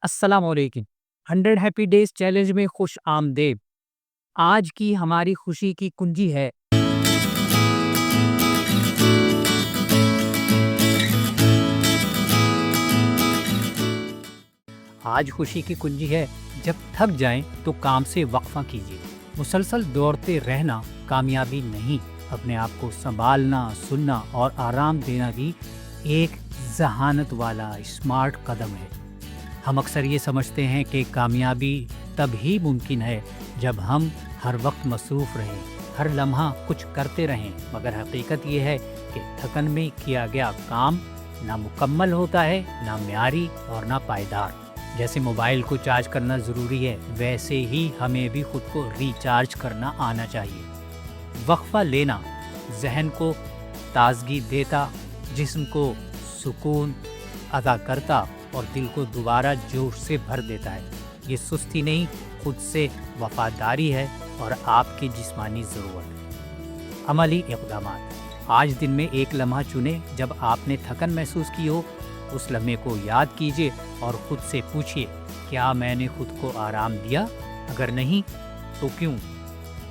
السلام علیکم۔ 100 happy days challenge میں خوش آمدید۔ آج کی ہماری خوشی کی کنجی ہے جب تھک جائیں تو کام سے وقفہ کیجیے۔ مسلسل دوڑتے رہنا کامیابی نہیں، اپنے آپ کو سنبھالنا، سننا اور آرام دینا بھی ایک ذہانت والا اسمارٹ قدم ہے۔ ہم اکثر یہ سمجھتے ہیں کہ کامیابی تب ہی ممکن ہے جب ہم ہر وقت مصروف رہیں، ہر لمحہ کچھ کرتے رہیں، مگر حقیقت یہ ہے کہ تھکن میں کیا گیا کام نہ مکمل ہوتا ہے، نہ معیاری اور نہ پائیدار۔ جیسے موبائل کو چارج کرنا ضروری ہے، ویسے ہی ہمیں بھی خود کو ریچارج کرنا آنا چاہیے۔ وقفہ لینا ذہن کو تازگی دیتا، جسم کو سکون عطا کرتا اور دل کو دوبارہ جوش سے بھر دیتا ہے۔ یہ سستی نہیں، خود سے وفاداری ہے اور آپ کی جسمانی ضرورت۔ عملی اقدامات: آج دن میں ایک لمحہ چنیں جب آپ نے تھکن محسوس کی ہو۔ اس لمحے کو یاد کیجیے اور خود سے پوچھیے، کیا میں نے خود کو آرام دیا؟ اگر نہیں تو کیوں؟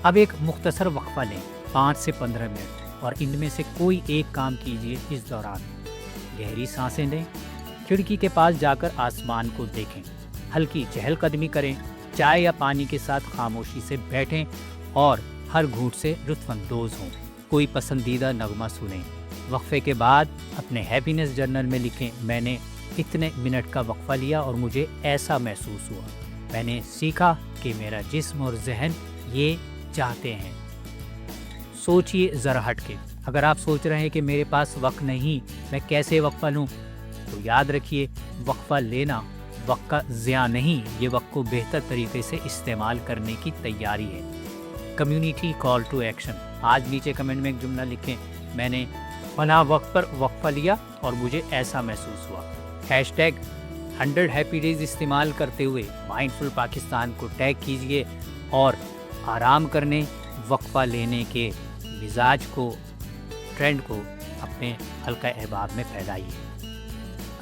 اب ایک مختصر وقفہ لیں، 5 سے 15 منٹ، اور ان میں سے کوئی ایک کام کیجیے۔ اس دوران گہری سانسیں لیں، کھڑکی کے پاس جا کر آسمان کو دیکھیں، ہلکی چہل قدمی کریں، چائے یا پانی کے ساتھ خاموشی سے بیٹھیں اور ہر گھونٹ سے لطف اندوز ہوں۔ کوئی پسندیدہ نغمہ سنیں۔ وقفے کے بعد اپنے ہیپینس جرنل میں لکھیں، میں نے اتنے منٹ کا وقفہ لیا اور مجھے ایسا محسوس ہوا۔ میں نے سیکھا کہ میرا جسم اور ذہن یہ چاہتے ہیں۔ سوچئے ذرا ہٹ کے۔ اگر آپ سوچ رہے ہیں کہ میرے پاس وقت نہیں، میں کیسے وقفہ لوں، تو یاد رکھیے، وقفہ لینا وقت کا ضیاع نہیں، یہ وقت کو بہتر طریقے سے استعمال کرنے کی تیاری ہے۔ کمیونٹی کال ٹو ایکشن: آج نیچے کمنٹ میں ایک جملہ لکھیں، میں نے فلاں وقت پر وقفہ لیا اور مجھے ایسا محسوس ہوا۔ ہیشٹیگ 100 ہیپی ڈیز استعمال کرتے ہوئے مائنڈفل پاکستان کو ٹیگ کیجیے اور آرام کرنے، وقفہ لینے کے مزاج کو، ٹرینڈ کو اپنے حلقہ احباب میں پھیلائیے۔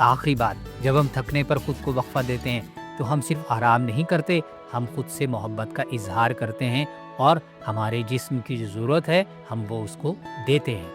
آخری بات، جب ہم تھکنے پر خود کو وقفہ دیتے ہیں تو ہم صرف آرام نہیں کرتے، ہم خود سے محبت کا اظہار کرتے ہیں اور ہمارے جسم کی جو ضرورت ہے ہم وہ اس کو دیتے ہیں۔